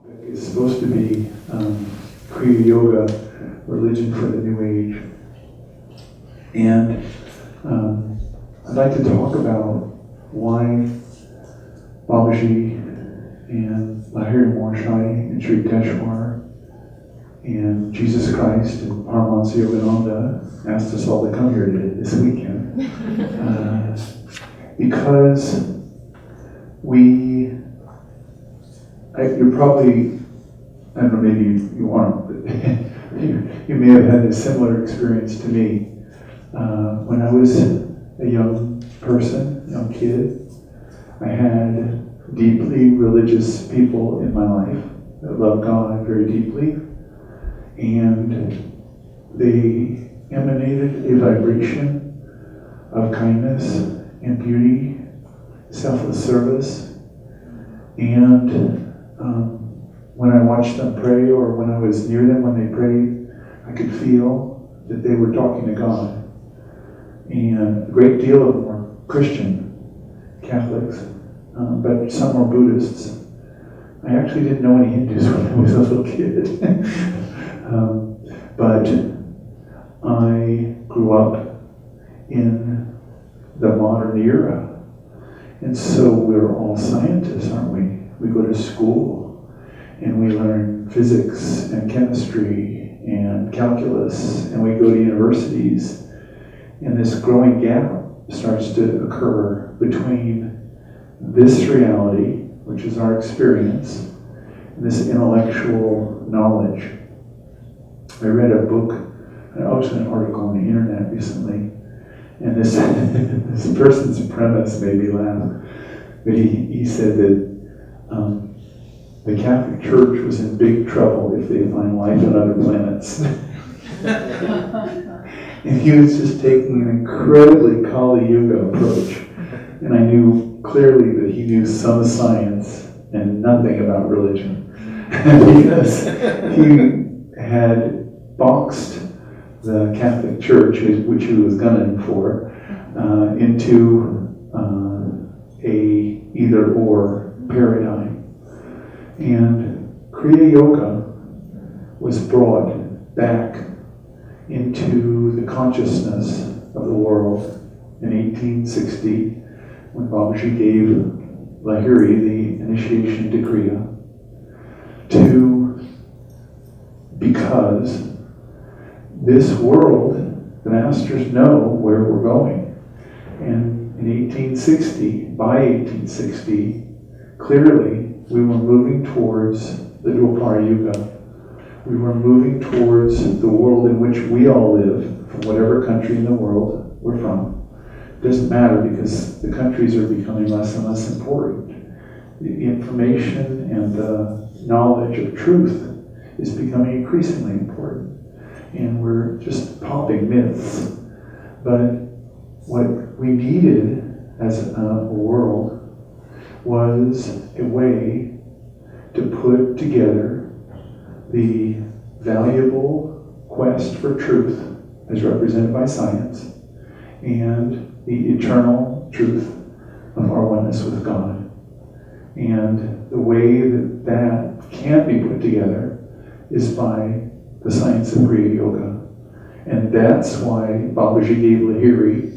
It's supposed to be Kriya Yoga, religion for the New Age. And I'd like to talk about why Babaji and Lahiri Mahashai and Sri Teshwar and Jesus Christ and Paramahansa Yogananda asked us all to come here this weekend. Because you're probably, I don't know, maybe you aren't, but you may have had a similar experience to me. When I was a young person, young kid, I had deeply religious people in my life that loved God very deeply, and they emanated a vibration of kindness and beauty, selfless service, and when I watched them pray, or when I was near them when they prayed, I could feel that they were talking to God. And a great deal of them were Christian, Catholics, but some were Buddhists. I actually didn't know any Hindus when I was a little kid. But I grew up in the modern era. And so we're all scientists, aren't we? We go to school and we learn physics and chemistry and calculus, and we go to universities. And this growing gap starts to occur between this reality, which is our experience, and this intellectual knowledge. I read a book, actually an article on the internet recently, and this person's premise made me laugh. But he said that the Catholic Church was in big trouble if they find life on other planets. And he was just taking an incredibly Kali Yuga approach. And I knew clearly that he knew some science and nothing about religion. Because he had boxed the Catholic Church, which he was gunning for, into a either-or paradigm. And Kriya Yoga was brought back into the consciousness of the world in 1860 when Babaji gave Lahiri the initiation to Kriya, because this world, the masters know where we're going. And in 1860, by 1860, clearly we were moving towards the Dwapara Yuga. We were moving towards the world in which we all live, from whatever country in the world we're from. It doesn't matter, because the countries are becoming less and less important. The information and the knowledge of truth is becoming increasingly important. And we're just popping myths. But what we needed as a world was a way to put together the valuable quest for truth, as represented by science, and the eternal truth of our oneness with God. And the way that can be put together is by the science of Kriya Yoga. And that's why Babaji gave Lahiri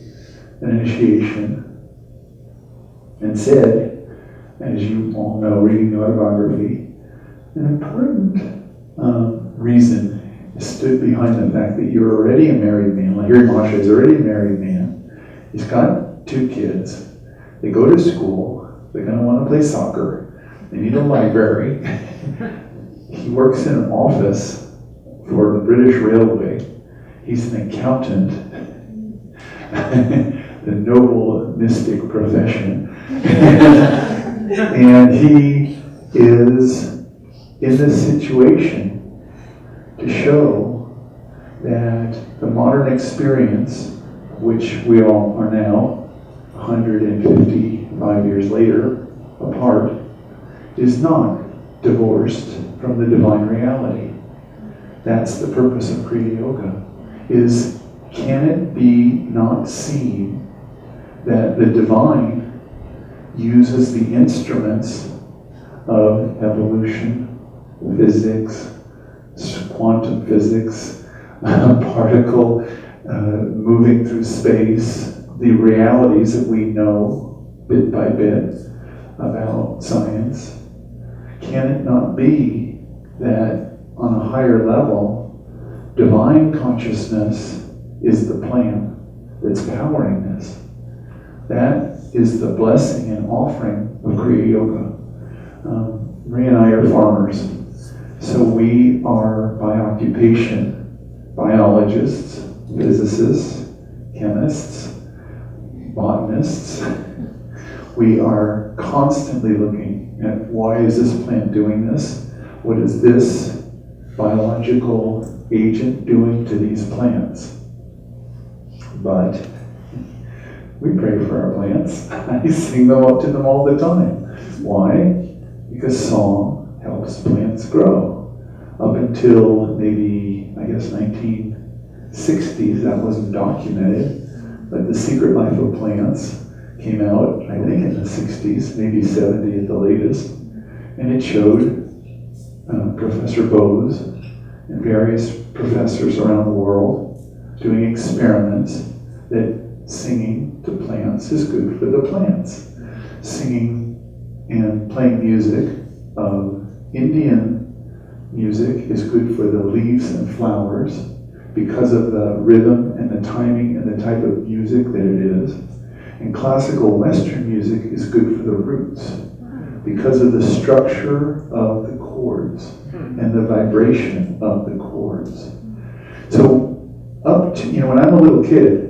an initiation and said, as you all know, reading the autobiography, an important reason stood behind the fact that you're already a married man. Lahiri Mahashai is already a married man. He's got 2 kids. They go to school. They're going to want to play soccer. They need a library. He works in an office for the British Railway. He's an accountant. The noble mystic profession. And he is in this situation to show that the modern experience, which we all are now, 155 years later, apart, is not divorced from the divine reality. That's the purpose of Kriya Yoga, is can it be not seen that the divine uses the instruments of evolution physics, quantum physics, particle moving through space, the realities that we know bit by bit about science, can it not be that on a higher level, divine consciousness is the plan that's powering this? That is the blessing and offering of Kriya Yoga. Maria and I are farmers, so we are by occupation biologists, physicists, chemists, botanists. We are constantly looking at why is this plant doing this? What is this biological agent doing to these plants? But we pray for our plants. I sing them up to them all the time. Why? Because song helps plants grow. Up until maybe, I guess, 1960s, that wasn't documented. But The Secret Life of Plants came out, I think, in the 60s, maybe 70 at the latest. And it showed Professor Bose and various professors around the world doing experiments that singing to plants is good for the plants. Singing and playing music of Indian music is good for the leaves and flowers because of the rhythm and the timing and the type of music that it is. And classical Western music is good for the roots because of the structure of the chords and the vibration of the chords. So up to, when I'm a little kid,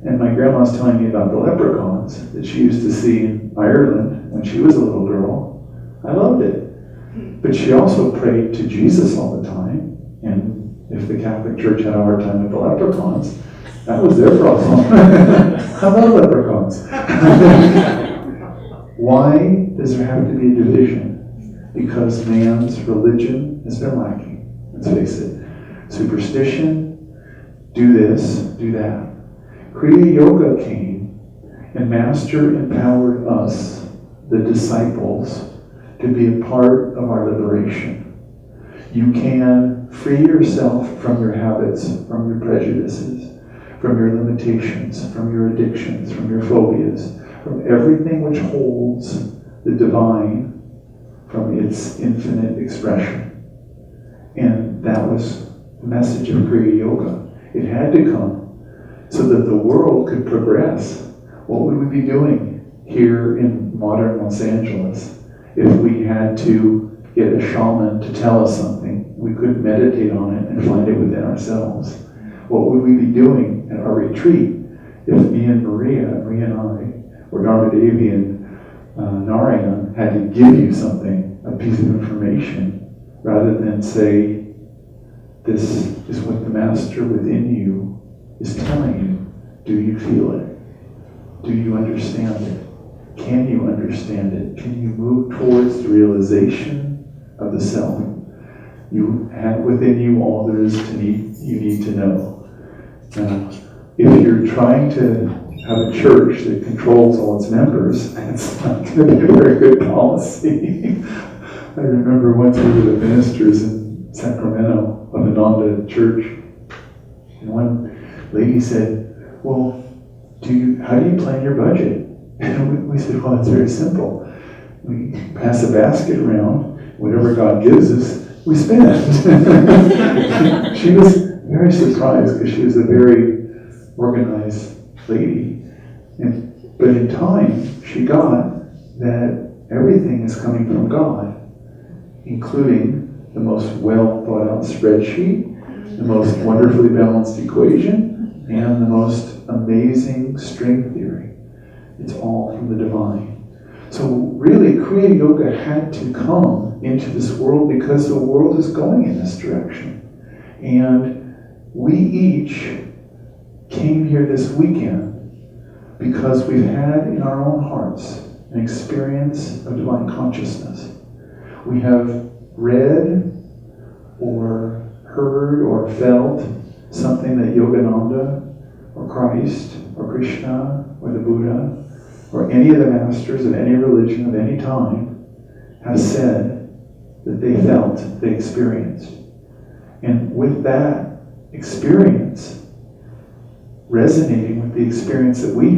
and my grandma's telling me about the leprechauns that she used to see in Ireland when she was a little girl, I loved it. But she also prayed to Jesus all the time, and if the Catholic Church had a hard time with the leprechauns, that was their problem. How about leprechauns? Why does there have to be a division? Because man's religion has been lacking. Let's face it. Superstition, do this, do that. Kriya Yoga came, and Master empowered us, the disciples, to be a part of our liberation. You can free yourself from your habits, from your prejudices, from your limitations, from your addictions, from your phobias, from everything which holds the divine from its infinite expression. And that was the message of Kriya Yoga. It had to come so that the world could progress. What would we be doing here in modern Los Angeles if we had to get a shaman to tell us something? We couldn't meditate on it and find it within ourselves. What would we be doing at our retreat if me and Maria and I, or Narmadevi and Narayan had to give you something, a piece of information, rather than say, this is what the Master within you is telling you. Do you feel it? Do you understand it? Can you understand it? Can you move towards the realization of the self? You have within you all there is you need to know. Now, if you're trying to have a church that controls all its members, it's not going to be a very good policy. I remember once we were the ministers in Sacramento of Ananda Church, and one lady said, well, how do you plan your budget? And we said, well, it's very simple. We pass a basket around, whatever God gives us, we spend. She was very surprised because she was a very organized lady. But in time, she got that everything is coming from God, including the most well thought out spreadsheet, the most wonderfully balanced equation, and the most amazing string theory. It's all from the divine. So really, Kriya Yoga had to come into this world because the world is going in this direction. And we each came here this weekend because we've had in our own hearts an experience of divine consciousness. We have read or heard or felt something that Yogananda or Christ or Krishna or the Buddha or any of the masters of any religion of any time have said that they felt, they experienced. And with that experience, resonating with the experience that we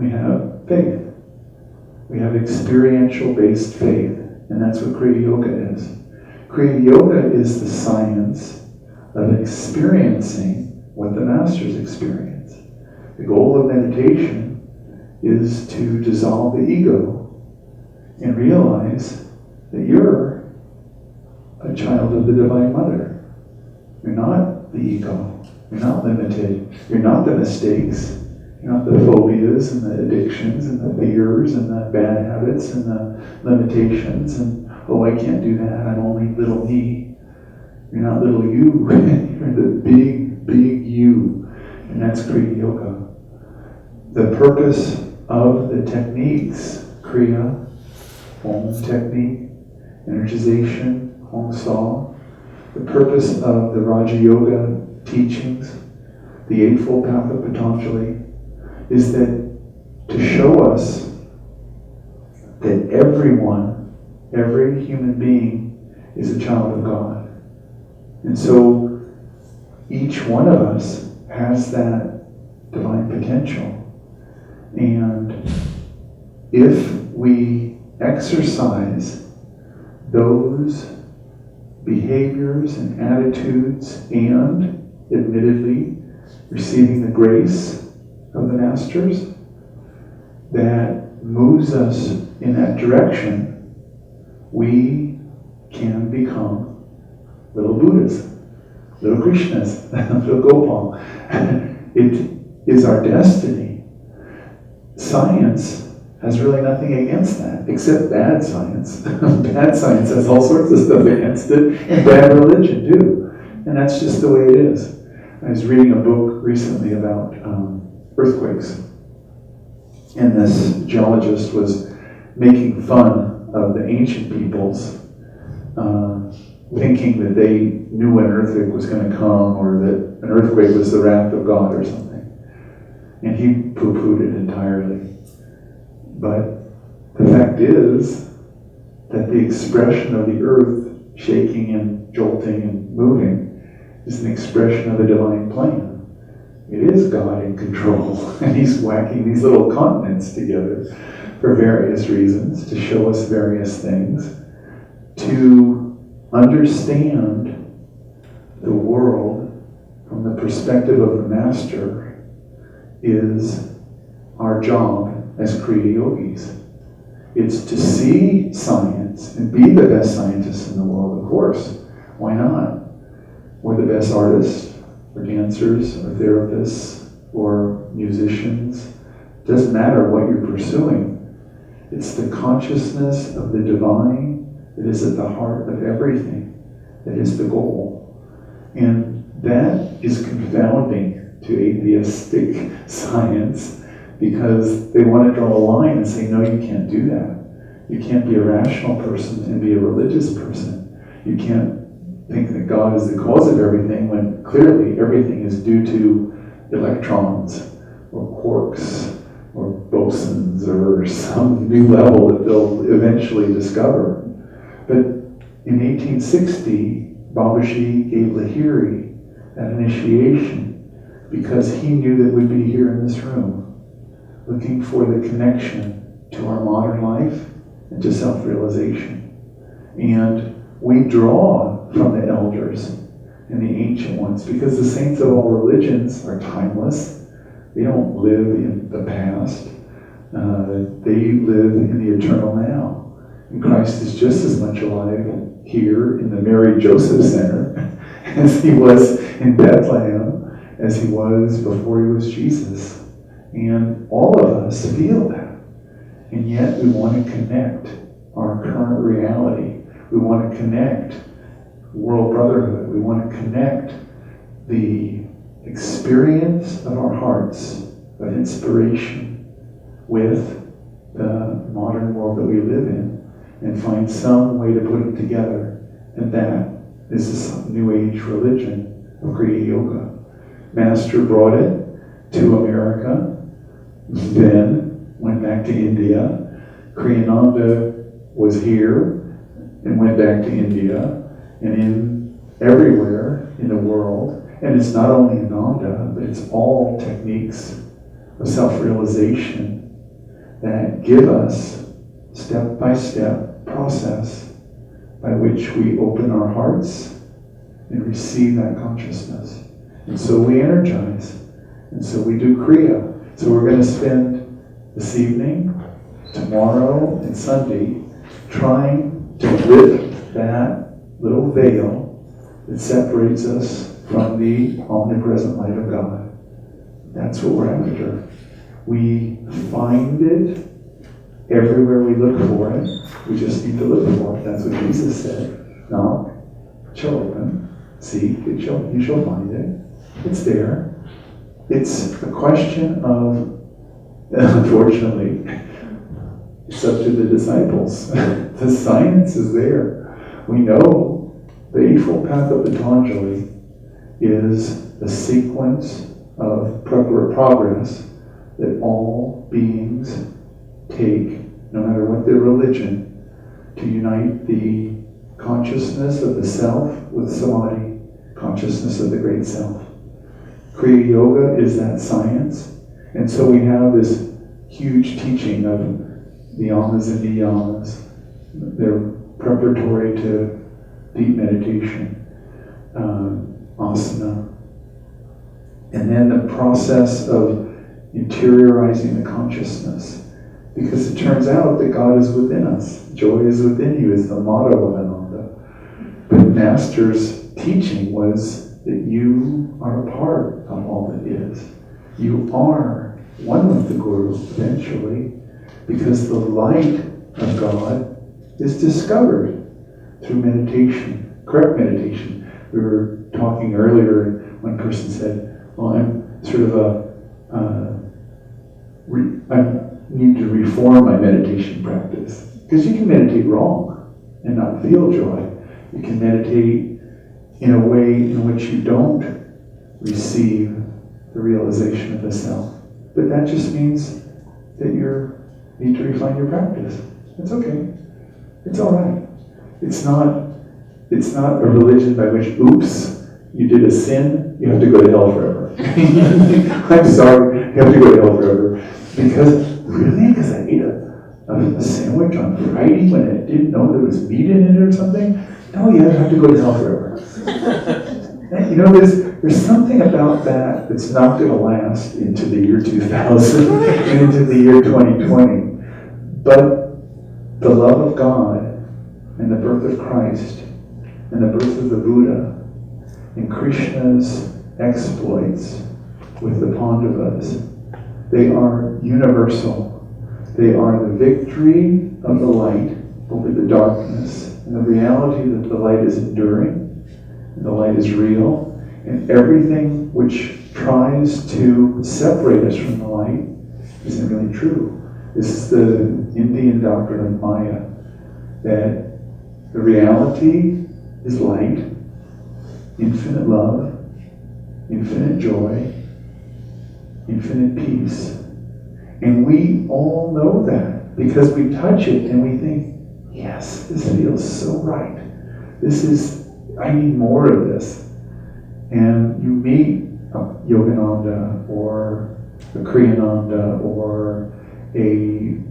have faith. We have experiential-based faith, and that's what Kriya Yoga is. Kriya Yoga is the science of experiencing what the masters experience. The goal of meditation is to dissolve the ego and realize that you're a child of the Divine Mother. You're not the ego. You're not limited. You're not the mistakes. You're not the phobias and the addictions and the fears and the bad habits and the limitations and, oh, I can't do that. I'm only little me. You're not little you. You're the big, big you. And that's Kriya Yoga. The purpose of the techniques, Kriya, Om technique, energization, Hong Sa, the purpose of the Raja Yoga teachings, the Eightfold Path of Patanjali, is that to show us that everyone, every human being is a child of God. And so each one of us has that divine potential. And if we exercise those behaviors and attitudes and, admittedly, receiving the grace of the masters that moves us in that direction, we can become little Buddhas, little Krishnas, little Gopal. It is our destiny. Science has really nothing against that, except bad science. Bad science has all sorts of stuff against it, and bad religion too. And that's just the way it is. I was reading a book recently about earthquakes, and this geologist was making fun of the ancient peoples, thinking that they knew when an earthquake was going to come, or that an earthquake was the wrath of God or something. And he poo-pooed it entirely. But the fact is that the expression of the earth shaking and jolting and moving is an expression of a divine plan. It is God in control, and he's whacking these little continents together for various reasons, to show us various things. To understand the world from the perspective of the Master is our job as Kriya Yogis. It's to see science and be the best scientists in the world, of course. Why not? We're the best artists, or dancers, or therapists, or musicians. It doesn't matter what you're pursuing. It's the consciousness of the divine that is at the heart of everything that is the goal. And that is confounding to atheistic science, because they want to draw a line and say, no, you can't do that. You can't be a rational person and be a religious person. You can't think that God is the cause of everything, when clearly everything is due to electrons or quarks or bosons or some new level that they'll eventually discover. But in 1860, Babaji gave Lahiri that initiation because he knew that we'd be here in this room, looking for the connection to our modern life and to self-realization. And we draw from the elders and the ancient ones, because the saints of all religions are timeless. They don't live in the past. They live in the eternal now. And Christ is just as much alive here in the Mary Joseph Center as he was in Bethlehem, as he was before he was Jesus. And all of us feel that. And yet we want to connect our current reality. We want to connect world brotherhood. We want to connect the experience of our hearts of inspiration with the modern world that we live in, and find some way to put them together. And that is this new age religion of Kriya Yoga. Master brought it to America, then went back to India. Kriyananda was here and went back to India and in everywhere in the world. And it's not only Ananda, but it's all techniques of self-realization that give us step-by-step process by which we open our hearts and receive that consciousness. And so we energize. And so we do Kriya. So we're going to spend this evening, tomorrow, and Sunday trying to lift that little veil that separates us from the omnipresent light of God. That's what we're after. We find it everywhere we look for it. We just need to look for it. That's what Jesus said. Knock, it shall open. Seek, you shall find it. It's there. It's a question of, unfortunately, it's up to the disciples. The science is there. We know the Eightfold Path of Patanjali is a sequence of progress that all beings take, no matter what their religion, to unite the consciousness of the self with samadhi, consciousness of the great self. Kriya Yoga is that science. And so we have this huge teaching of the yamas and niyamas. They're preparatory to deep meditation, asana. And then the process of interiorizing the consciousness. Because it turns out that God is within us. Joy is within you is the motto of Ananda. But Master's teaching was that you are a part of all that is. You are one with the Guru eventually, because the light of God is discovered through meditation, correct meditation. We were talking earlier, and one person said, well, I'm sort of I need to reform my meditation practice. Because you can meditate wrong and not feel joy. You can meditate in a way in which you don't receive the realization of the self. But that just means that you need to refine your practice. It's okay. It's all right. It's not a religion by which, oops, you did a sin, you have to go to hell forever. I'm sorry, you have to go to hell forever. Because, really? Because I ate a sandwich on Friday when I didn't know there was meat in it or something? No, you have to go to hell forever. And, you know, there's something about that that's not going to last into the year 2000 and into the year 2020. But the love of God and the birth of Christ and the birth of the Buddha and Krishna's exploits with the Pandavas, they are universal. They are the victory of the light over the darkness and the reality that the light is enduring and the light is real, and everything which tries to separate us from the light isn't really true. This is the Indian doctrine of Maya, that the reality is light, infinite love, infinite joy, infinite peace. And we all know that because we touch it and we think, yes, this feels so right. I need more of this. And you meet a Yogananda or a Kriyananda or a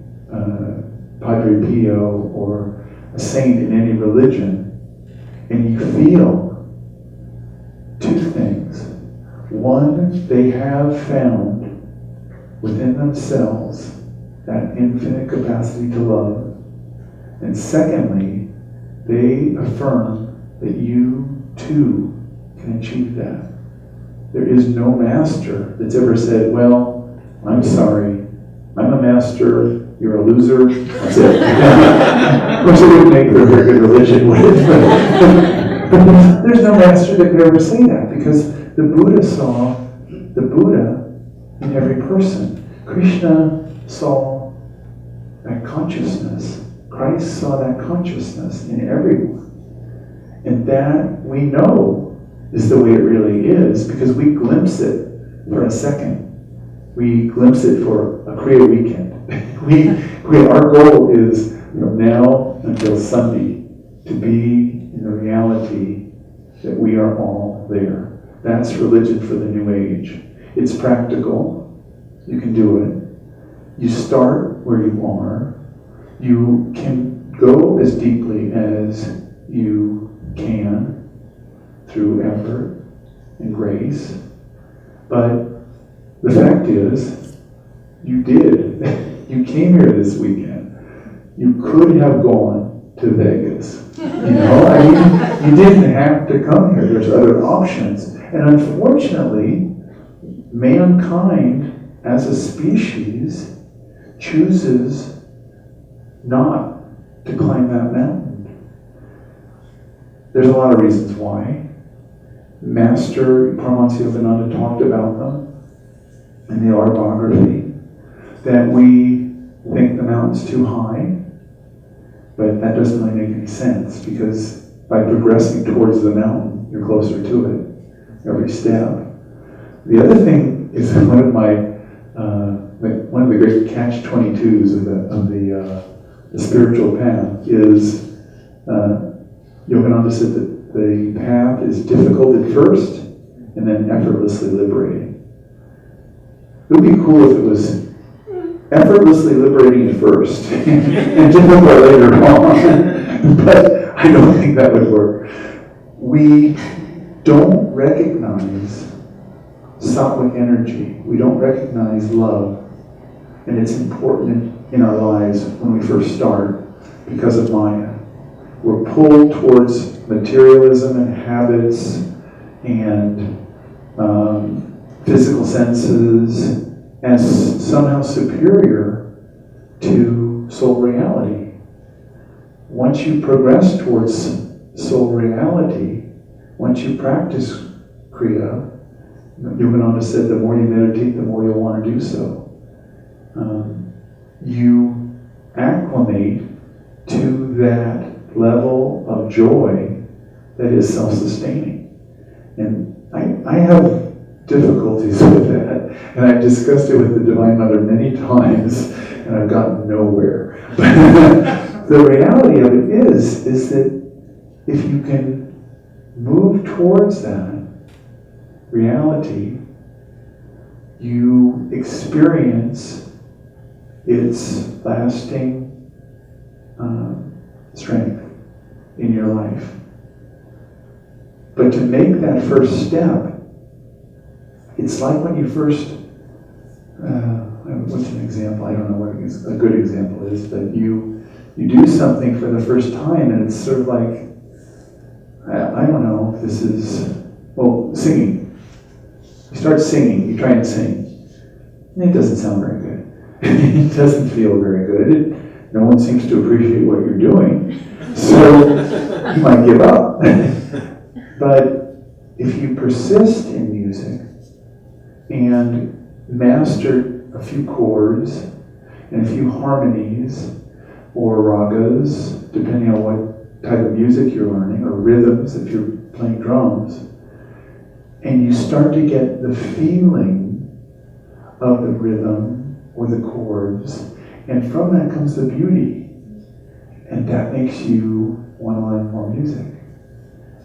Padre Pio or a saint in any religion, and you feel two things. One, they have found within themselves that infinite capacity to love. And secondly, they affirm that you too can achieve that. There is no master that's ever said, well, I'm sorry, I'm a master, you're a loser, that's it. Which it wouldn't make for a very good religion, would it? But there's no master that could ever say that, because the Buddha saw the Buddha in every person. Krishna saw that consciousness. Christ saw that consciousness in everyone. And that we know is the way it really is, because we glimpse it for a second. We glimpse it for a Kriya weekend. Our goal is from now until Sunday to to be in the reality that we are all there. That's religion for the New Age. It's practical. You can do it. You start where you are. You can go as deeply as you can through effort and grace. But the fact is, you did. You came here this weekend. You could have gone to Vegas. You didn't have to come here. There's other options. And unfortunately, mankind as a species chooses not to climb that mountain. There's a lot of reasons why. Master Paramahansa Yogananda talked about them in the autobiography, that we think the mountain's too high, but that doesn't really make any sense, because by progressing towards the mountain, you're closer to it every step. The other thing is one of the great catch-22s of the spiritual path is Yogananda said that the path is difficult at first and then effortlessly liberating. It would be cool if it was effortlessly liberating at first and difficult later on, but I don't think that would work. We don't recognize sattvic energy. We don't recognize love, and it's important in our lives when we first start because of Maya. We're pulled towards materialism and habits and physical senses as somehow superior to soul reality. Once you progress towards soul reality, once you practice Kriya, Yogananda said the more you meditate, the more you'll want to do so. You acclimate to that level of joy that is self-sustaining. And I have difficulties with that, and I've discussed it with the Divine Mother many times, and I've gotten nowhere. But the reality of it is that if you can move towards that reality, you experience its lasting strength in your life. But to make that first step, it's like when you first, what's an example? I don't know what a good example is, but you do something for the first time, and it's sort of like, I don't know if this is, singing. You start singing, you try and sing, and it doesn't sound very good. It doesn't feel very good. No one seems to appreciate what you're doing, so you might give up. But if you persist in music and master a few chords and a few harmonies or ragas, depending on what type of music you're learning, or rhythms if you're playing drums, and you start to get the feeling of the rhythm or the chords, and from that comes the beauty, and that makes you want to learn more music.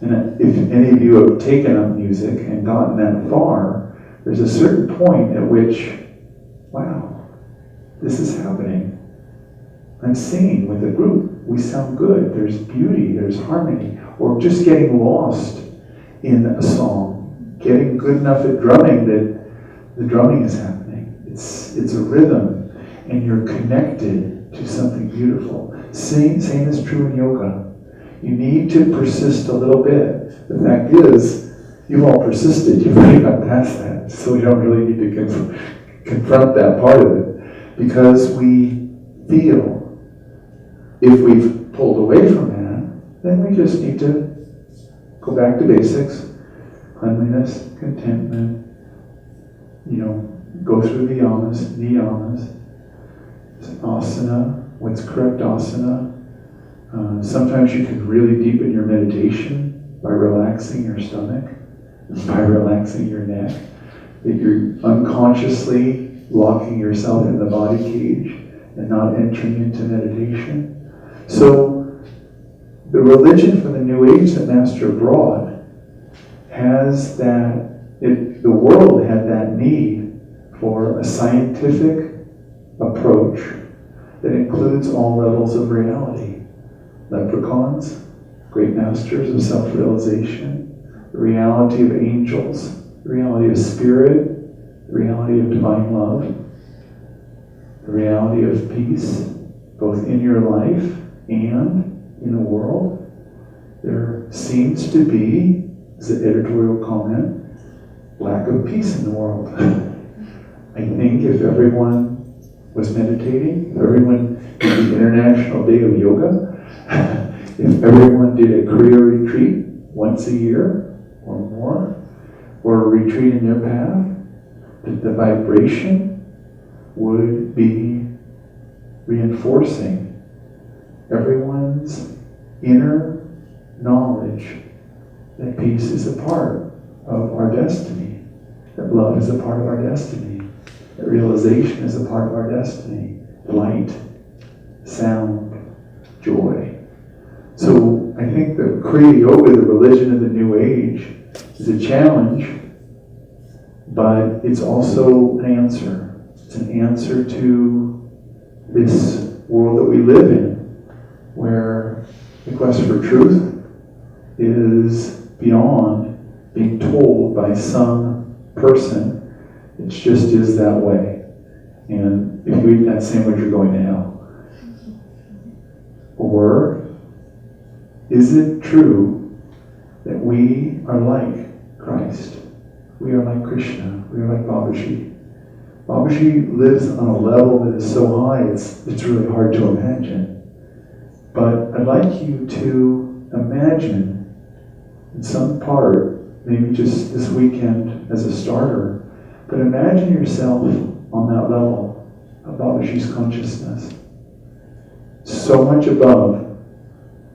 And if any of you have taken up music and gotten that far, there's a certain point at which, wow, this is happening. I'm singing with a group. We sound good. There's beauty. There's harmony. Or just getting lost in a song. Getting good enough at drumming that the drumming is happening. It's a rhythm, and you're connected to something beautiful. Same is true in yoga. You need to persist a little bit. The fact is, you've all persisted. You've already got past that. So we don't really need to confront that part of it. Because we feel, if we've pulled away from that, then we just need to go back to basics. Cleanliness, contentment, go through the yamas, niyamas, asana, what's correct asana. Sometimes you can really deepen your meditation by relaxing your stomach, by relaxing your neck, that you're unconsciously locking yourself in the body cage and not entering into meditation. So the religion from the New Age that Master brought has the world had that need for a scientific approach that includes all levels of reality. Leprechauns, great masters of self-realization, the reality of angels, the reality of spirit, the reality of divine love, the reality of peace, both in your life and in the world. There seems to be, as an editorial comment, lack of peace in the world. I think if everyone was meditating, if everyone did the International Day of Yoga, if everyone did a Kriya retreat once a year or more, or a retreat in their path, that the vibration would be reinforcing everyone's inner knowledge that peace is a part of our destiny, that love is a part of our destiny, that realization is a part of our destiny, light, sound, joy. So I think that Kriya Yoga, the religion of the New Age, is a challenge, but it's also an answer. It's an answer to this world that we live in, where the quest for truth is beyond being told by some person. It just is that way. And if you eat that sandwich, you're going to hell. Or is it true that we are like Christ? We are like Krishna. We are like Babaji. Babaji lives on a level that is so high, it's really hard to imagine. But I'd like you to imagine in some part, maybe just this weekend as a starter, but imagine yourself on that level of Babaji's consciousness. So much above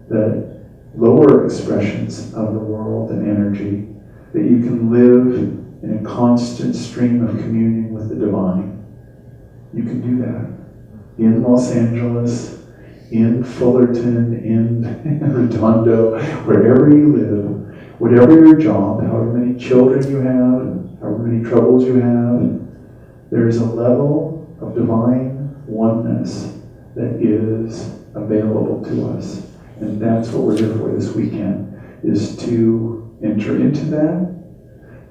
the lower expressions of the world and energy that you can live in a constant stream of communion with the divine. You can do that in Los Angeles, in Fullerton, in Redondo, wherever you live, whatever your job, however many children you have, however many troubles you have, there is a level of divine oneness that is available to us. And that's what we're here for this weekend, is to enter into that,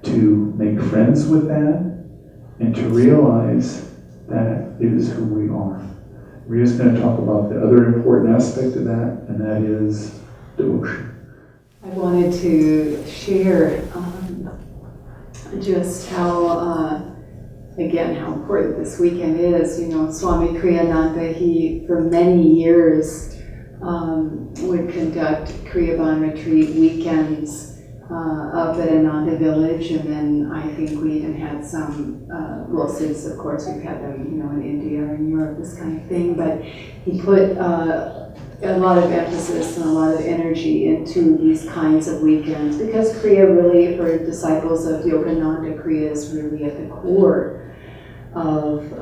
to make friends with that, and to realize that it is who we are. Ria's going to talk about the other important aspect of that, and that is devotion. I wanted to share just how, again, how important this weekend is. You know, Swami Kriyananda, he, for many years, would conduct Kriyaban retreat weekends up at Ananda Village, and then I think we even had some, well, since of course we've had them, you know, in India or in Europe, this kind of thing, but he put a lot of emphasis and a lot of energy into these kinds of weekends, because Kriya really, for disciples of Yogananda, Kriya is really at the core of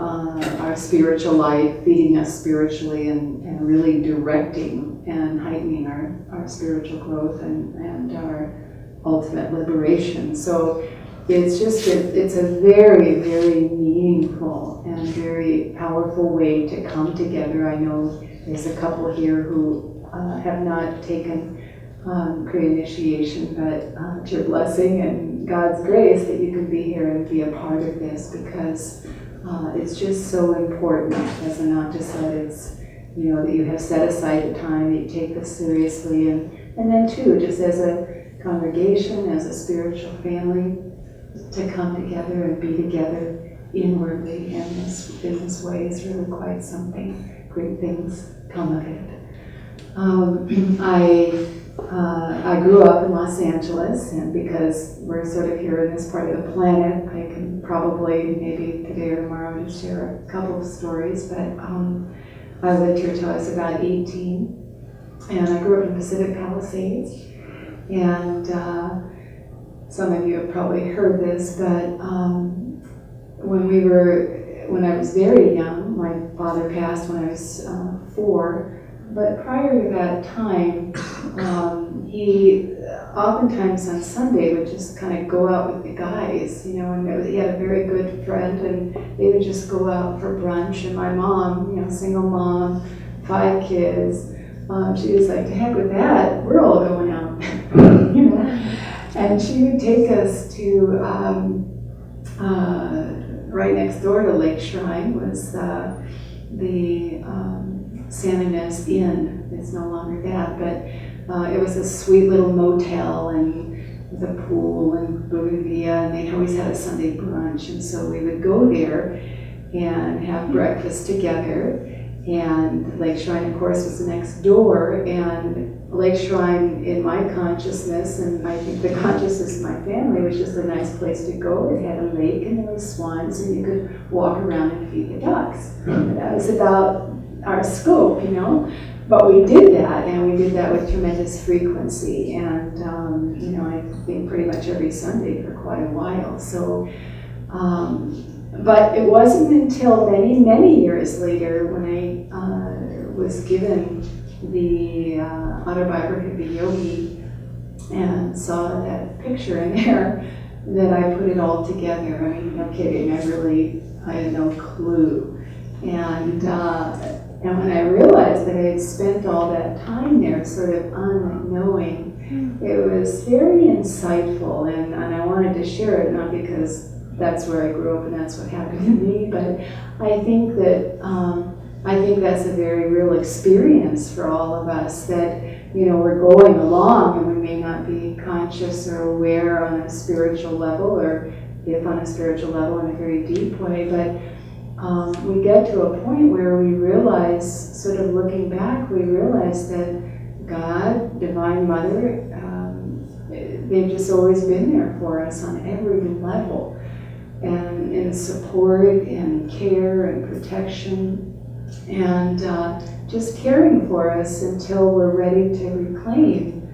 our spiritual life, feeding us spiritually and really directing and heightening our spiritual growth and our ultimate liberation. So it's just, it's a very, very meaningful and very powerful way to come together. I know there's a couple here who have not taken Kriya initiation, but it's your blessing and God's grace that you can be here and be a part of this, because it's just so important. As Ananta said, it's, you know, that you have set aside the time, that you take this seriously, and then too, just as a congregation, as a spiritual family, to come together and be together inwardly in this way is really quite something. Great things come of it. I grew up in Los Angeles, and because we're sort of here in this part of the planet, I can probably maybe today or tomorrow just share a couple of stories, but I lived here till I was about 18, and I grew up in Pacific Palisades, and some of you have probably heard this, but when I was very young, my father passed when I was 4, But prior to that time, he oftentimes on Sunday would just kind of go out with the guys, you know, and he had a very good friend, and they would just go out for brunch. And my mom, you know, single mom, 5 kids, she was like, to heck with that, we're all going out, you know. And she would take us to, right next door to Lake Shrine was the Santa Ynez Inn. It's no longer that, but it was a sweet little motel and with a pool and bougainvillea, and they always had a Sunday brunch, and so we would go there and have breakfast together. And Lake Shrine, of course, was next door, and Lake Shrine, in my consciousness, and I think the consciousness of my family, was just a nice place to go. It had a lake and there were swans, and you could walk around and feed the ducks. And that was about our scope, you know. But we did that, and we did that with tremendous frequency, and you know, I think pretty much every Sunday for quite a while. So, but it wasn't until many, many years later when I was given the autobiography of a yogi and saw that picture in there that I put it all together. I mean, no kidding, I had no clue. And when I realized that I had spent all that time there sort of unknowing, it was very insightful, and I wanted to share it, not because that's where I grew up and that's what happened to me, but I think that's a very real experience for all of us, that, you know, we're going along and we may not be conscious or aware on a spiritual level, or if on a spiritual level in a very deep way, but we get to a point where we realize, sort of looking back, we realize that God, Divine Mother, they've just always been there for us on every level, and in support and care and protection, and just caring for us until we're ready to reclaim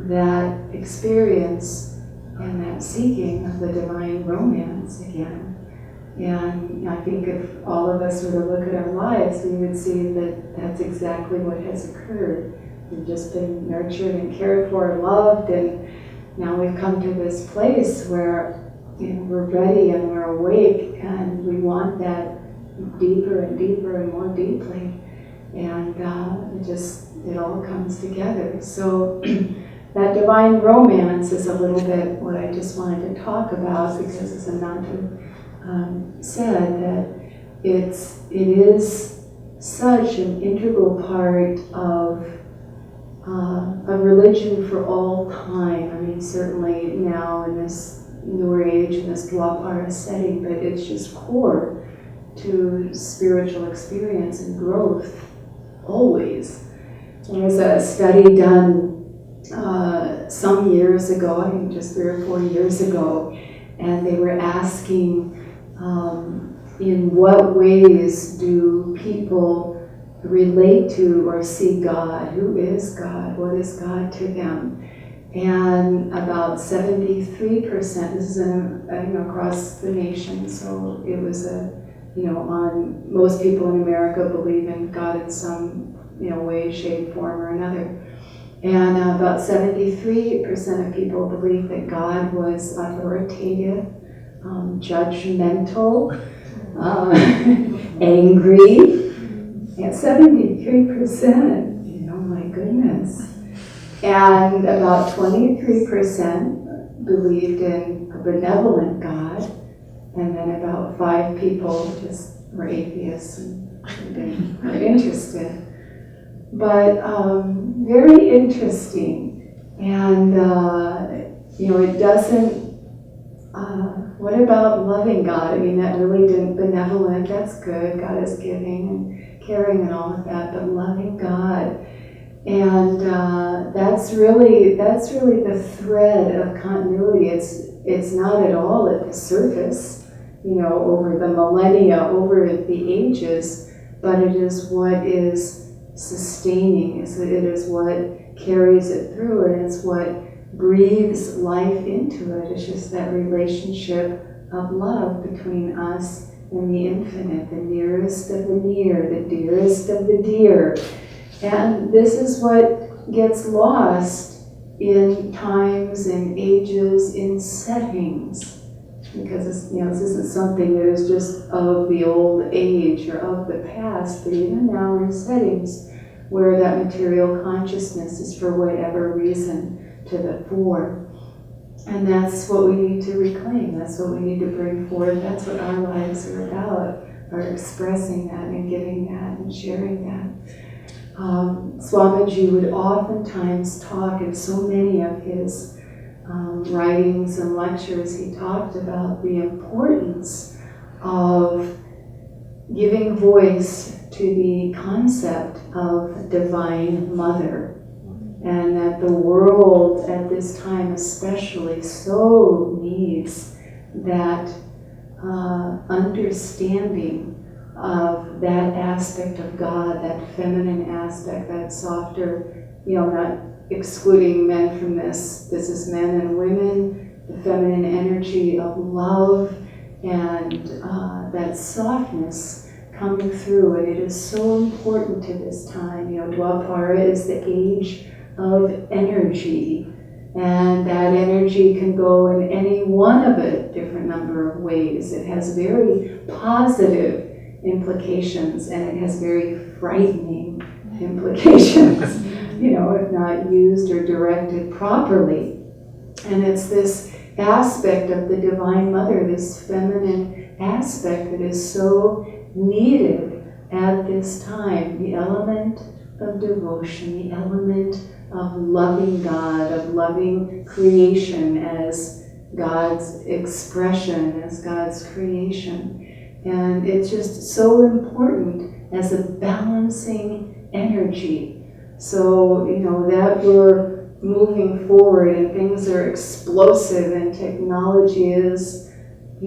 that experience and that seeking of the divine romance again. And I think if all of us were to look at our lives, we would see that that's exactly what has occurred. We've just been nurtured and cared for and loved, and now we've come to this place where, you know, we're ready and we're awake, and we want that deeper and deeper and more deeply. And it all comes together. So that divine romance is a little bit what I just wanted to talk about, because as Ananta said, that it is such an integral part of religion for all time. I mean, certainly now in this newer age, in this Dwapara setting, but it's just core to spiritual experience and growth, always. There was a study done some years ago, I think just 3 or 4 years ago, and they were asking, in what ways do people relate to or see God? Who is God? What is God to them? And about 73%, this is across the nation, so it was on most people in America believe in God in some way, shape, form, or another. And about 73% of people believe that God was authoritative, judgmental, angry. At 73%, my goodness. And about 23% believed in a benevolent God, and then about 5 people just were atheists and didn't not interested. But very interesting. And it doesn't. What about loving God? I mean, that really didn't benevolent. That's good. God is giving and caring and all of that. But loving God, and that's really the thread of continuity. It's not at all at the surface, over the millennia, over the ages, but it is what is sustaining. It is what carries it through, and it's what breathes life into it. It's just that relationship of love between us and the infinite, the nearest of the near, the dearest of the dear. And this is what gets lost in times, in ages, in settings. Because it's, this isn't something that is just of the old age or of the past, but even now in settings where that material consciousness is for whatever reason to the fore. And that's what we need to reclaim, that's what we need to bring forward, that's what our lives are about, are expressing that and giving that and sharing that. Swamiji would oftentimes talk, in so many of his writings and lectures, he talked about the importance of giving voice to the concept of Divine Mother. And that the world at this time especially so needs that understanding of that aspect of God, that feminine aspect, that softer, not excluding men from this. This is men and women, the feminine energy of love and that softness coming through. And it is so important to this time. Dwapara is the age of energy, and that energy can go in any one of a different number of ways. It has very positive implications, and it has very frightening implications, if not used or directed properly. And it's this aspect of the Divine Mother, this feminine aspect that is so needed at this time, the element of devotion, the element of loving God, of loving creation as God's expression, as God's creation. And it's just so important as a balancing energy. So, that we're moving forward and things are explosive and technology is,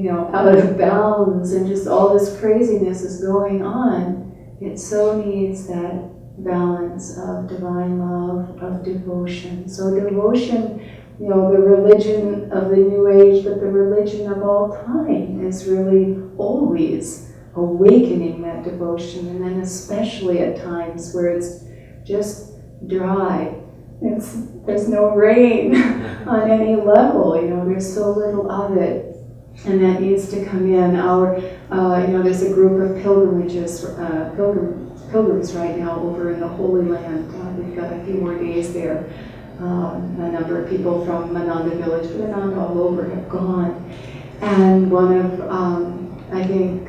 out of bounds and just all this craziness is going on, it so needs that balance of divine love, of devotion. So devotion, the religion of the New Age, but the religion of all time is really always awakening that devotion, and then especially at times where it's just dry. There's no rain on any level, there's so little of it. And that needs to come in. There's a group of pilgrims right now over in the Holy Land. We've got a few more days there. A number of people from Mananda village, but not all over, have gone. And one of, I think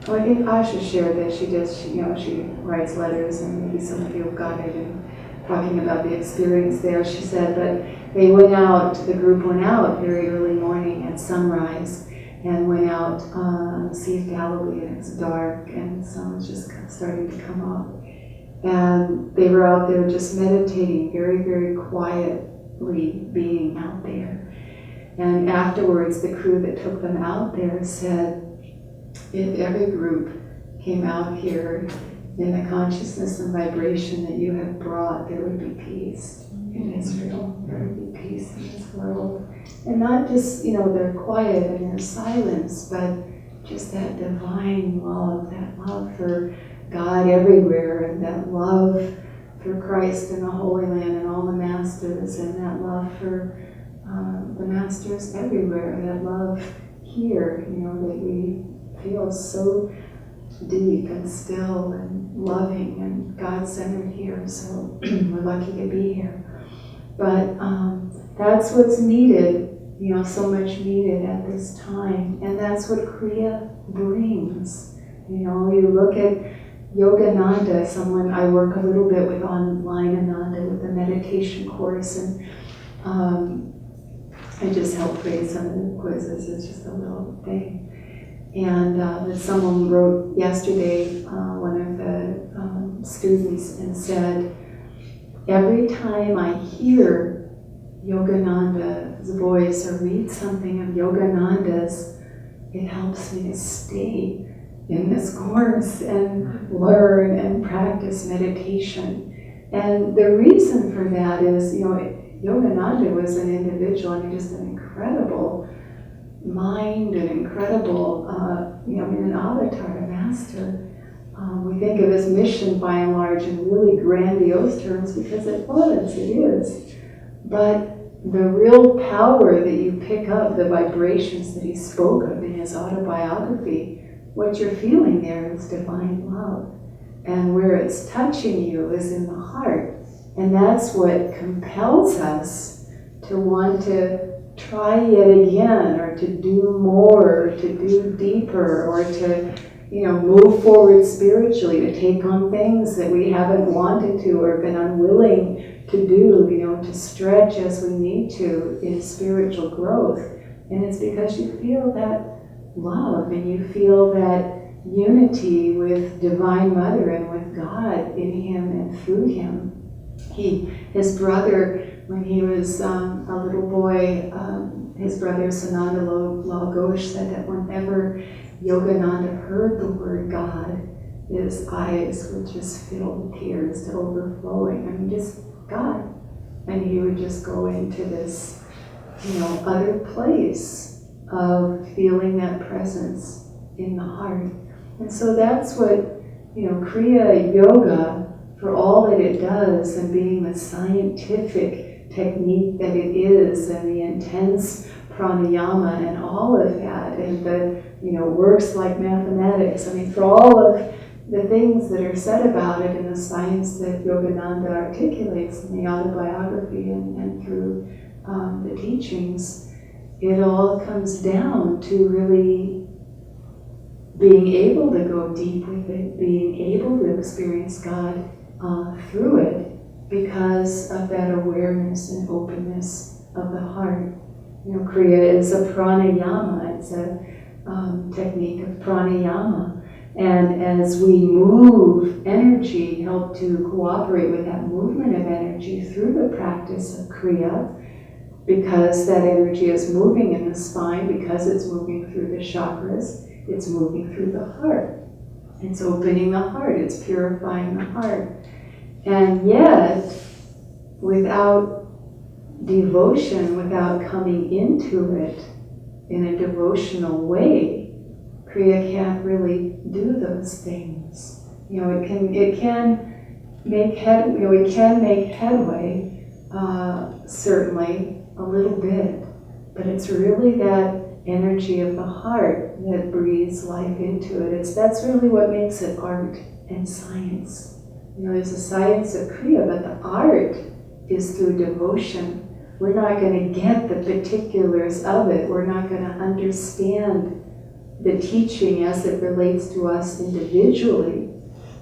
Asha shared that she writes letters, and maybe some of you have got it, and talking about the experience there. She said, but the group went out very early morning at sunrise, and went out on the Sea of Galilee, and it's dark, and the sun was just starting to come up. And they were out there just meditating, very, very quietly being out there. And afterwards, the crew that took them out there said, if every group came out here in the consciousness and vibration that you have brought, there would be peace in Israel. There would be peace in this world. And not just, their quiet and their silence, but just that divine love, that love for God everywhere, and that love for Christ and the Holy Land and all the masters, and that love for the masters everywhere, that love here, that we feel so deep and still and loving and God-centered here. So we're lucky to be here. But that's what's needed, so much needed at this time. And that's what Kriya brings. You look at Yogananda, someone I work a little bit with online, Ananda, with the meditation course, and I just help create some of the quizzes. It's just a little thing. And someone wrote yesterday, one of the students, and said, every time I hear Yogananda's voice or read something of Yogananda's, it helps me to stay in this course and learn and practice meditation. And the reason for that is, Yogananda was an individual, just an incredible mind, an incredible, an avatar, a master. we think of his mission by and large in really grandiose terms because it is. But the real power that you pick up, the vibrations that he spoke of in his autobiography, what you're feeling there is divine love. And where it's touching you is in the heart. And that's what compels us to want to try yet again, or to do more, or to do deeper, or to, move forward spiritually, to take on things that we haven't wanted to or been unwilling to do, to stretch as we need to in spiritual growth. And it's because you feel that love and you feel that unity with Divine Mother and with God in him and through him. His brother, when he was a little boy, his brother Sananda Lal said that whenever Yogananda heard the word God, his eyes would just fill with tears to overflowing. Just God. And he would just go into this, other place of feeling that presence in the heart. And so that's what, Kriya Yoga, for all that it does, and being the scientific technique that it is, and the intense pranayama and all of that, and the, works like mathematics. For all of the things that are said about it and the science that Yogananda articulates in the autobiography and through the teachings, it all comes down to really being able to go deep with it, being able to experience God through it because of that awareness and openness of the heart. Kriya is a pranayama, it's a technique of pranayama. And as we move energy, help to cooperate with that movement of energy through the practice of Kriya, because that energy is moving in the spine, because it's moving through the chakras, it's moving through the heart. It's opening the heart, it's purifying the heart. And yet, without devotion, without coming into it in a devotional way, Kriya can't really do those things. It can make headway, certainly a little bit, but it's really that energy of the heart that breathes life into it. That's really what makes it art and science. There's a science of Kriya, but the art is through devotion. We're not going to get the particulars of it. We're not going to understand the teaching as it relates to us individually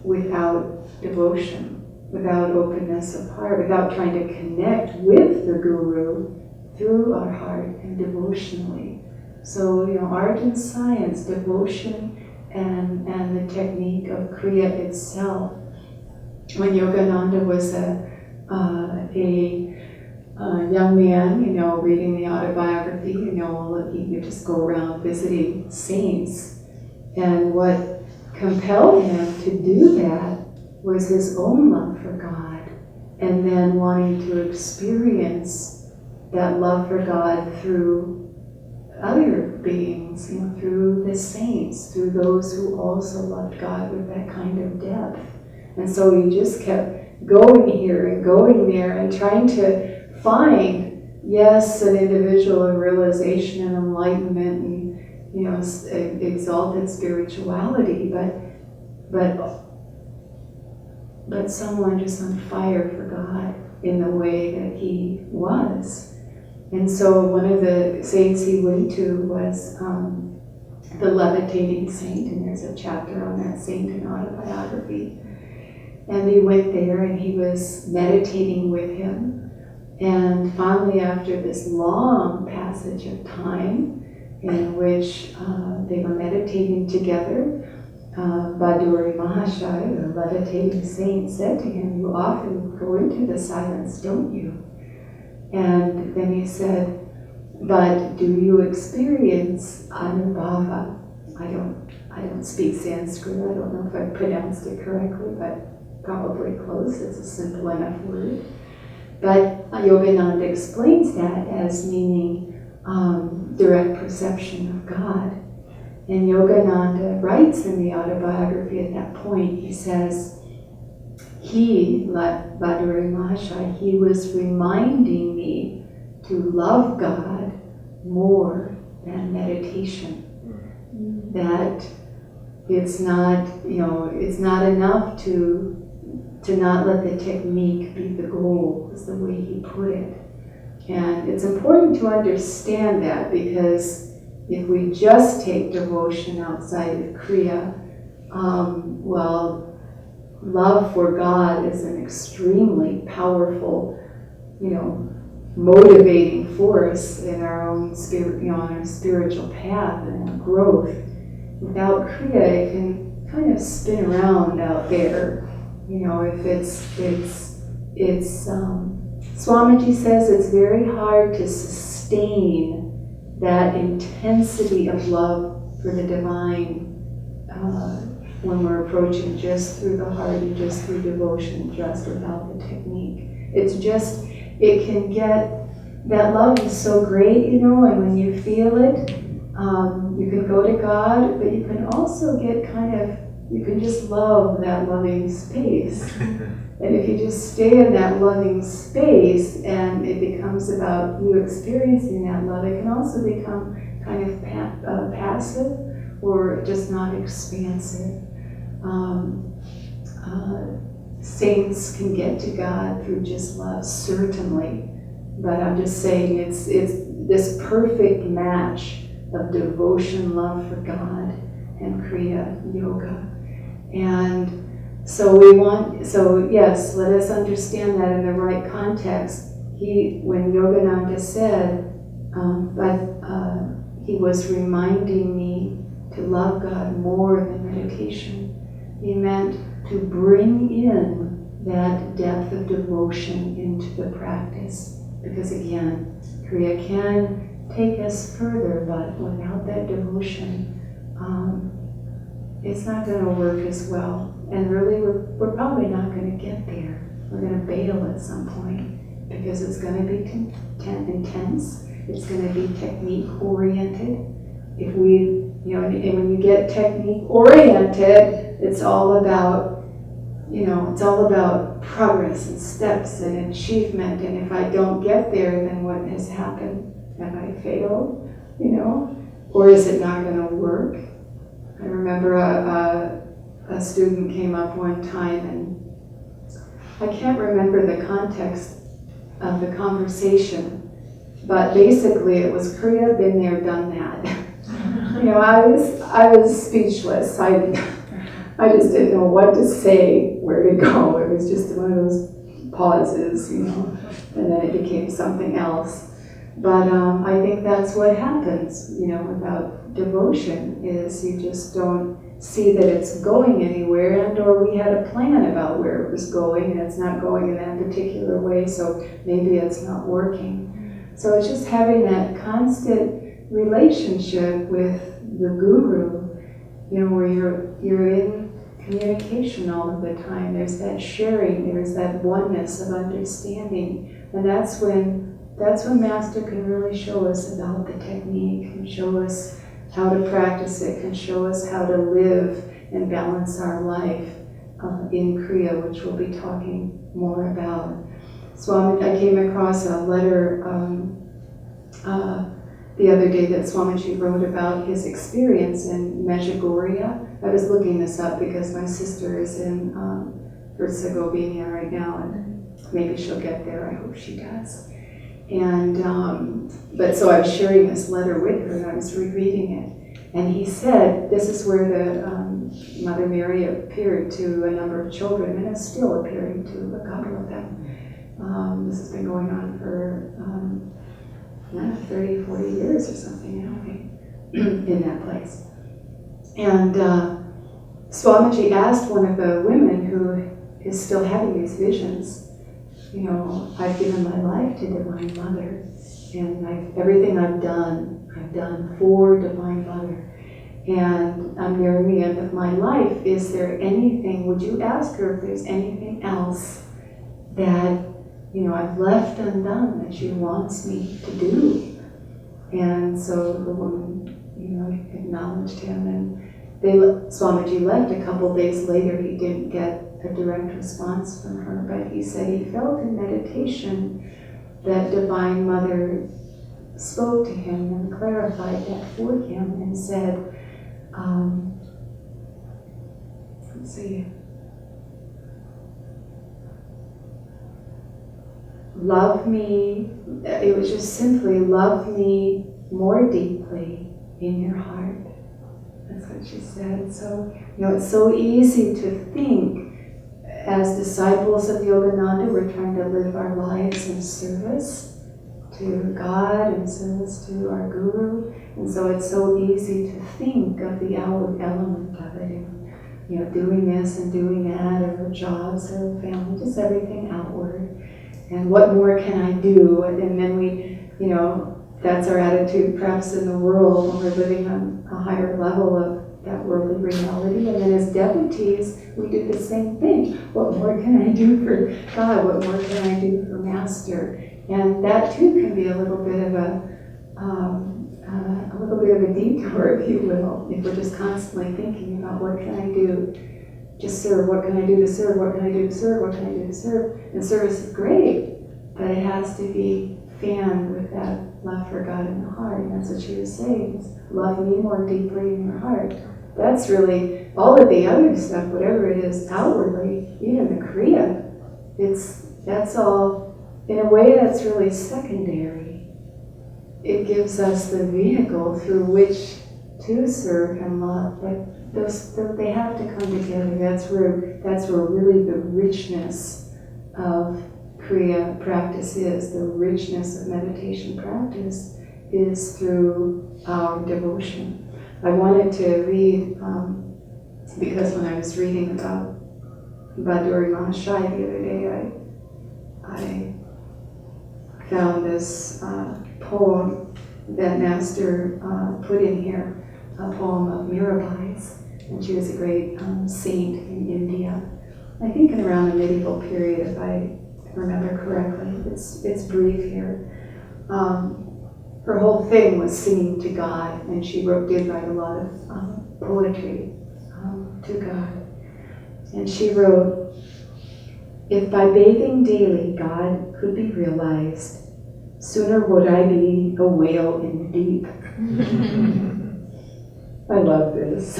without devotion, without openness of heart, without trying to connect with the Guru through our heart and devotionally. So, art and science, devotion, and the technique of Kriya itself. When Yogananda was a young man, reading the autobiography, he would just go around visiting saints. And what compelled him to do that was his own love for God, and then wanting to experience that love for God through other beings, through the saints, through those who also loved God with that kind of depth. And so he just kept going here and going there and trying to find, yes, an individual of realization and enlightenment and, exalted spirituality, but someone just on fire for God in the way that he was. And so one of the saints he went to was the levitating saint, and there's a chapter on that saint in autobiography. And he went there and he was meditating with him. And finally, after this long passage of time in which they were meditating together, Baduri Mahashaya, the levitating saint, said to him, "You often go into the silence, don't you?" And then he said, "But do you experience anubhava?" I don't speak Sanskrit. I don't know if I pronounced it correctly, but probably close. It's a simple enough word. But Yogananda explains that as meaning direct perception of God. And Yogananda writes in the autobiography at that point, he says, Vaduri Mahashai, he was reminding me to love God more than meditation. That it's not, it's not enough to not let the technique be the goal, is the way he put it. And it's important to understand that, because if we just take devotion outside of Kriya, love for God is an extremely powerful, motivating force in our own spirit, on our spiritual path and our growth. Without Kriya, it can kind of spin around out there. If Swamiji says it's very hard to sustain that intensity of love for the divine when we're approaching just through the heart and just through devotion, just without the technique. It can get, that love is so great, and when you feel it, you can go to God, but you can also get you can just love that loving space. And if you just stay in that loving space and it becomes about you experiencing that love, it can also become kind of passive or just not expansive. Saints can get to God through just love, certainly. But I'm just saying it's this perfect match of devotion, love for God, and Kriya Yoga. And so yes, let us understand that in the right context. When Yogananda said, he was reminding me to love God more than meditation, he meant to bring in that depth of devotion into the practice. Because again, Kriya can take us further, but without that devotion, it's not going to work as well. And really, we're probably not going to get there. We're going to bail at some point, because it's going to be intense. It's going to be technique oriented. If we, and when you get technique oriented, it's all about, it's all about progress and steps and achievement. And if I don't get there, then what has happened? Have I failed? Or is it not going to work? I remember a student came up one time, and I can't remember the context of the conversation, but basically it was Kriya, been there, done that. I was speechless. I just didn't know what to say, where to go. It was just one of those pauses, and then it became something else. But I think that's what happens, without devotion, is you just don't see that it's going anywhere, and or we had a plan about where it was going, and it's not going in that particular way, so maybe it's not working. So it's just having that constant relationship with the guru, where you're in communication all of the time. There's that sharing, there's that oneness of understanding, and that's when Master can really show us about the technique, and show us how to practice it, can show us how to live and balance our life in Kriya, which we'll be talking more about. I came across a letter the other day that Swamiji wrote about his experience in Medjugorje. I was looking this up because my sister is in Herzegovina right now, and maybe she'll get there. I hope she does. And but so I was sharing this letter with her, and I was rereading it. And he said, this is where the Mother Mary appeared to a number of children, and is still appearing to a couple of them. This has been going on for 30, 40 years or something now, in that place. And Swamiji asked one of the women who is still having these visions, I've given my life to Divine Mother, and everything I've done for Divine Mother. And I'm nearing the end of my life. Is there anything, would you ask her if there's anything else that, I've left undone that she wants me to do? And so the woman acknowledged him. And Swamiji left a couple days later. He didn't get a direct response from her, but he said he felt in meditation that Divine Mother spoke to him and clarified that for him and said, let's see, love me, it was just simply love me more deeply in your heart. That's what she said. So, it's so easy to think as disciples of Yogananda, we're trying to live our lives in service to God and service to our Guru. And so it's so easy to think of the outward element of it, and, doing this and doing that, or jobs or family, just everything outward. And what more can I do? And then we, that's our attitude perhaps in the world when we're living on a higher level of that worldly reality. And then as devotees, we do the same thing. What more can I do for God? What more can I do for Master? And that too can be a little bit of a detour, if you will, if we're just constantly thinking about what can I do to serve, what can I do to serve, what can I do to serve, what can I do to serve. And service is great, but it has to be fanned with that love for God in the heart. And that's what she was saying, is love me more deeply in your heart. That's really all of the other stuff, whatever it is outwardly, even the Kriya, that's all, in a way that's really secondary. It gives us the vehicle through which to serve and love, but they have to come together. That's where really the richness of Kriya practice is. The richness of meditation practice is through our devotion. I wanted to read, because when I was reading about Bhaduri Mahashai the other day, I found this poem that Master put in here, a poem of Mirabai's, and she was a great saint in India. I think in around the medieval period, if I remember correctly. It's brief here. Her whole thing was singing to God, and she did write a lot of poetry to God. And she wrote, "If by bathing daily God could be realized, sooner would I be a whale in the deep." I love this.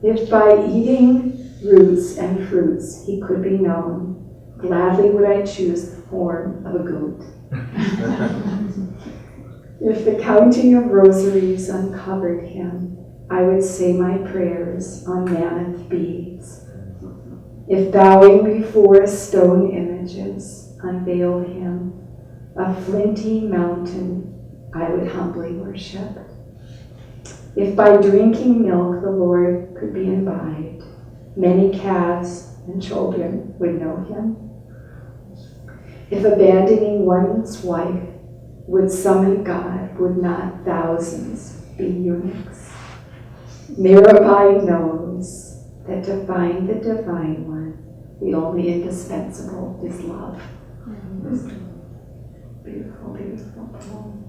"If by eating roots and fruits he could be known, gladly would I choose the form of a goat. If the counting of rosaries uncovered him, I would say my prayers on mammoth beads. If bowing before stone images unveiled him, a flinty mountain I would humbly worship. If by drinking milk the Lord could be imbibed, many calves and children would know him. If abandoning one's wife would summon God, would not thousands be eunuchs? Mirabai knows that to find the Divine One, the only indispensable is love." Beautiful, beautiful poem.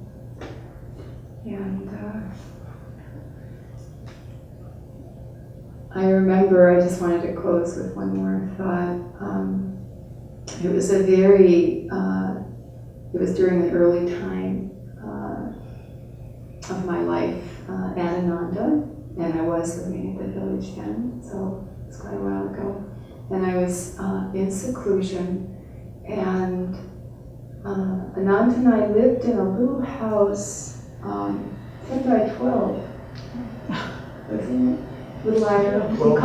And I remember, I just wanted to close with one more thought. It was it was during the early time of my life at Ananda, and I was living at the village then, so it's quite a while ago. And I was in seclusion, and Ananda and I lived in a little house, 10 by 12, wasn't it? Little iron. 12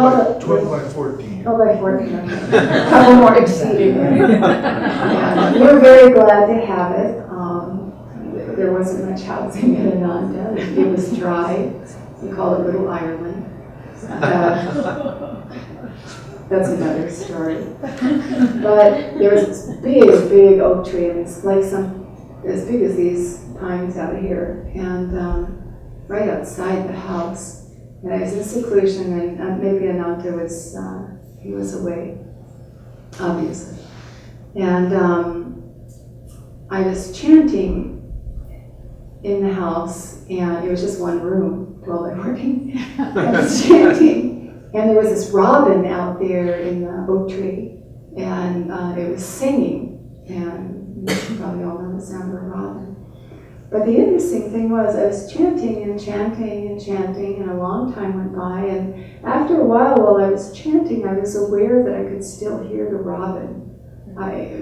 by 14. 12 by 14, okay. A couple more exceeding. Yeah, we were very glad to have it. There wasn't much housing in Ananda. It was dry. We call it Little Ireland. That's another story. But there was this big, big oak tree, and it's like as big as these pines out here, and right outside the house. And I was in seclusion, and maybe Ananta was, he was away, obviously. And I was chanting, in the house, and it was just one room, 12-by-14. I was chanting, and there was this robin out there in the oak tree, and it was singing, and you probably all know the sound of a robin. But the interesting thing was I was chanting and chanting and chanting, and a long time went by, and after a while I was chanting, I was aware that I could still hear the robin,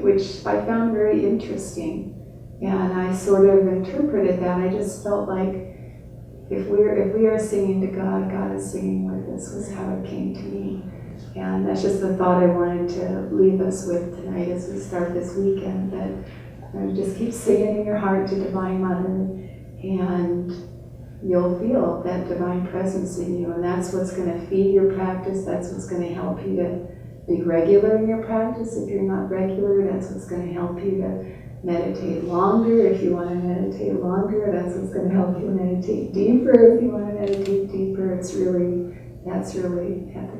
which I found very interesting. And I sort of interpreted that. I just felt like if we are singing to God, God is singing with us, was how it came to me. And that's just the thought I wanted to leave us with tonight as we start this weekend, that just keep singing in your heart to Divine Mother, and you'll feel that divine presence in you, and that's what's going to feed your practice. That's what's going to help you to be regular in your practice. If you're not regular, that's what's going to help you to meditate longer. If you want to meditate longer, that's what's going to help you meditate deeper. If you want to meditate deeper, that's really at the